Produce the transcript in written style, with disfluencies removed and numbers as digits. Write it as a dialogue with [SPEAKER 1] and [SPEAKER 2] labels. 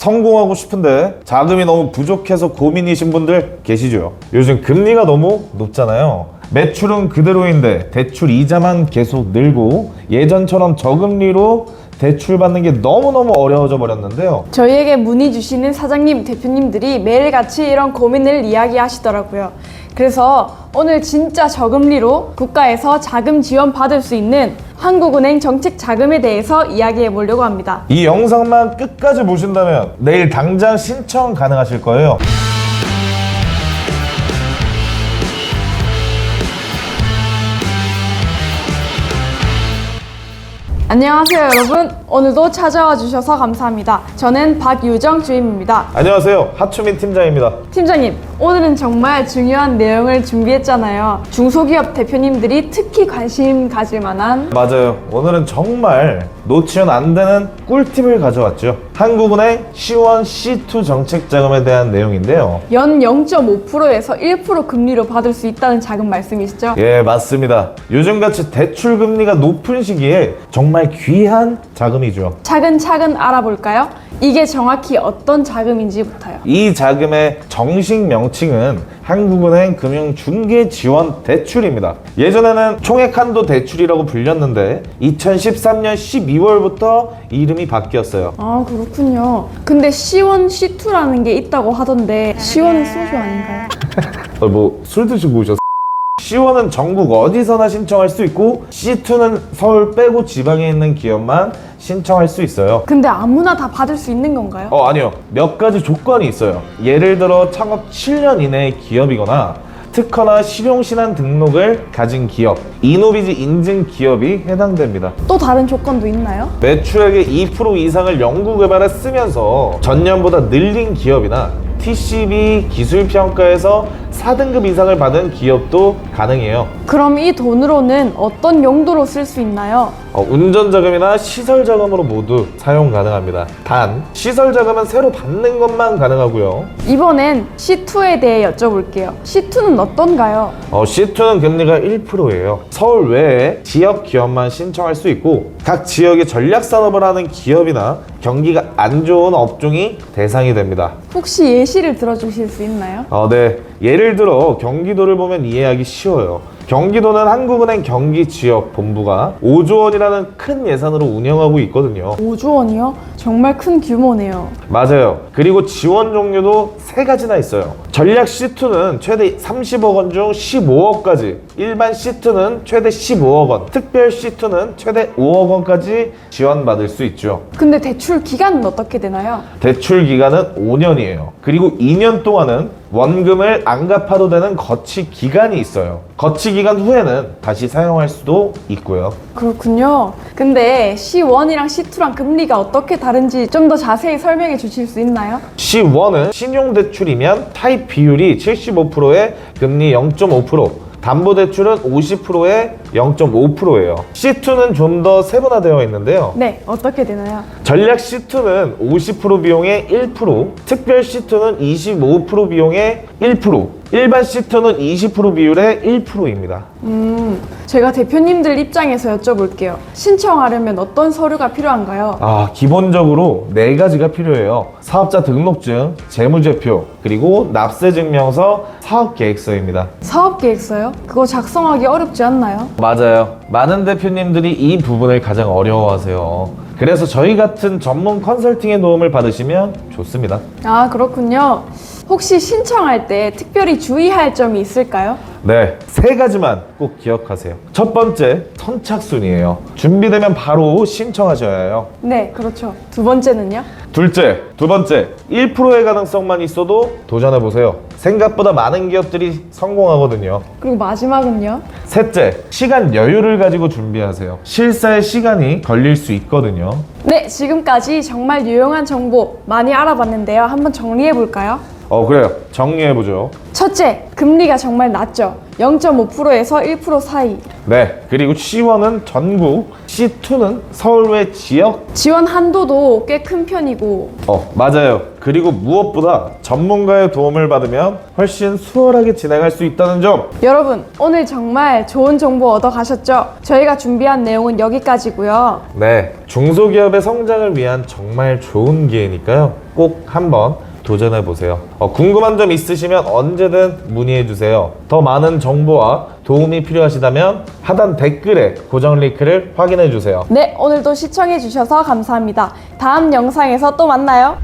[SPEAKER 1] 성공하고 싶은데 자금이 너무 부족해서 고민이신 분들 계시죠? 요즘 금리가 너무 높잖아요. 매출은 그대로인데 대출 이자만 계속 늘고 예전처럼 저금리로 대출 받는 게 너무너무 어려워져 버렸는데요.
[SPEAKER 2] 저희에게 문의 주시는 사장님, 대표님들이 매일같이 이런 고민을 이야기하시더라고요. 그래서 오늘 진짜 저금리로 국가에서 자금 지원 받을 수 있는 한국은행 정책 자금에 대해서 이야기해 보려고 합니다.
[SPEAKER 1] 이 영상만 끝까지 보신다면 내일 당장 신청 가능하실 거예요.
[SPEAKER 2] 안녕하세요 여러분, 오늘도 찾아와 주셔서 감사합니다. 저는 박유정 주임입니다.
[SPEAKER 1] 안녕하세요, 하추민 팀장입니다.
[SPEAKER 2] 팀장님, 오늘은 정말 중요한 내용을 준비했잖아요. 중소기업 대표님들이 특히 관심 가질 만한
[SPEAKER 1] 맞아요, 오늘은 정말 놓치면 안 되는 꿀팁을 가져왔죠. 한국은행 C1, C2 정책 자금에 대한 내용인데요.
[SPEAKER 2] 연 0.5%에서 1% 금리로 받을 수 있다는 자금 말씀이시죠?
[SPEAKER 1] 예, 맞습니다. 요즘같이 대출 금리가 높은 시기에 정말 귀한 자금이죠.
[SPEAKER 2] 차근차근 알아볼까요? 이게 정확히 어떤 자금인지부터요.
[SPEAKER 1] 이 자금의 정식 명칭은 한국은행 금융중개지원대출입니다. 예전에는 총액한도 대출이라고 불렸는데 2013년 12월부터 이름이 바뀌었어요.
[SPEAKER 2] 아, 그렇군요. 근데 C1, C2라는 게 있다고 하던데 C1은 소주 아닌가요?
[SPEAKER 1] 뭐 술 드시고 오셨어요? C1은 전국 어디서나 신청할 수 있고 C2는 서울 빼고 지방에 있는 기업만 신청할 수 있어요.
[SPEAKER 2] 근데 아무나 다 받을 수 있는 건가요?
[SPEAKER 1] 아니요. 몇 가지 조건이 있어요. 예를 들어 창업 7년 이내의 기업이거나 특허나 실용신안 등록을 가진 기업, 이노비즈 인증 기업이 해당됩니다.
[SPEAKER 2] 또 다른 조건도 있나요?
[SPEAKER 1] 매출액의 2% 이상을 연구개발에 쓰면서 전년보다 늘린 기업이나 TCB 기술평가에서 4등급 이상을 받은 기업도 가능해요.
[SPEAKER 2] 그럼 이 돈으로는 어떤 용도로 쓸 수 있나요?
[SPEAKER 1] 운전자금이나 시설자금으로 모두 사용 가능합니다. 단, 시설자금은 새로 받는 것만 가능하고요.
[SPEAKER 2] 이번엔 C2에 대해 여쭤볼게요. C2는 어떤가요?
[SPEAKER 1] C2는 금리가 1%예요. 서울 외에 지역 기업만 신청할 수 있고 각 지역의 전략산업을 하는 기업이나 경기가 안 좋은 업종이 대상이 됩니다.
[SPEAKER 2] 혹시 예시를 들어주실 수 있나요?
[SPEAKER 1] 네. 예를 들어 경기도를 보면 이해하기 쉬워요. 경기도는 한국은행 경기지역본부가 5조 원이라는 큰 예산으로 운영하고 있거든요.
[SPEAKER 2] 5조 원이요? 정말 큰 규모네요.
[SPEAKER 1] 맞아요. 그리고 지원 종류도 3가지나 있어요. 전략 C2는 최대 30억 원 중 15억까지, 일반 C2는 최대 15억 원, 특별 C2는 최대 5억 원까지 지원받을 수 있죠.
[SPEAKER 2] 근데 대출 기간은 어떻게 되나요?
[SPEAKER 1] 대출 기간은 5년이에요. 그리고 2년 동안은 원금을 안 갚아도 되는 거치 기간이 있어요. 거치 기간 후에는 다시 사용할 수도 있고요.
[SPEAKER 2] 그렇군요. 근데 C1이랑 C2랑 금리가 어떻게 다른지 좀 더 자세히 설명해 주실 수 있나요?
[SPEAKER 1] C1은 신용대출이면 타입 비율이 75%에 금리 0.5%, 담보대출은 50%에 0.5%예요. C2는 좀 더 세분화되어 있는데요.
[SPEAKER 2] 네, 어떻게 되나요?
[SPEAKER 1] 전략 C2는 50% 비용에 1%, 특별 C2는 25% 비용에 1%, 일반 C2는 20% 비율의 1%입니다.
[SPEAKER 2] 제가 대표님들 입장에서 여쭤볼게요. 신청하려면 어떤 서류가 필요한가요?
[SPEAKER 1] 기본적으로 4가지가 필요해요. 사업자 등록증, 재무제표, 그리고 납세증명서, 사업계획서입니다.
[SPEAKER 2] 사업계획서요? 그거 작성하기 어렵지 않나요?
[SPEAKER 1] 맞아요. 많은 대표님들이 이 부분을 가장 어려워하세요. 그래서 저희 같은 전문 컨설팅의 도움을 받으시면 좋습니다.
[SPEAKER 2] 아, 그렇군요. 혹시 신청할 때 특별히 주의할 점이 있을까요?
[SPEAKER 1] 네, 3가지만 꼭 기억하세요. 첫 번째, 선착순이에요. 준비되면 바로 신청하셔야 해요.
[SPEAKER 2] 네, 그렇죠. 두 번째는요?
[SPEAKER 1] 두 번째, 1%의 가능성만 있어도 도전해보세요. 생각보다 많은 기업들이 성공하거든요.
[SPEAKER 2] 그리고 마지막은요?
[SPEAKER 1] 셋째, 시간 여유를 가지고 준비하세요. 실사의 시간이 걸릴 수 있거든요.
[SPEAKER 2] 네, 지금까지 정말 유용한 정보 많이 알아봤는데요. 한번 정리해 볼까요?
[SPEAKER 1] 그래요. 정리해보죠.
[SPEAKER 2] 첫째, 금리가 정말 낮죠. 0.5%에서 1% 사이.
[SPEAKER 1] 네, 그리고 C1은 전국, C2는 서울 외 지역.
[SPEAKER 2] 지원 한도도 꽤 큰 편이고.
[SPEAKER 1] 맞아요. 그리고 무엇보다 전문가의 도움을 받으면 훨씬 수월하게 진행할 수 있다는 점.
[SPEAKER 2] 여러분, 오늘 정말 좋은 정보 얻어 가셨죠? 저희가 준비한 내용은 여기까지고요.
[SPEAKER 1] 네, 중소기업의 성장을 위한 정말 좋은 기회니까요. 꼭 한번 도전해보세요. 궁금한 점 있으시면 언제든 문의해주세요. 더 많은 정보와 도움이 필요하시다면 하단 댓글에 고정 링크를 확인해주세요.
[SPEAKER 2] 네, 오늘도 시청해주셔서 감사합니다. 다음 영상에서 또 만나요.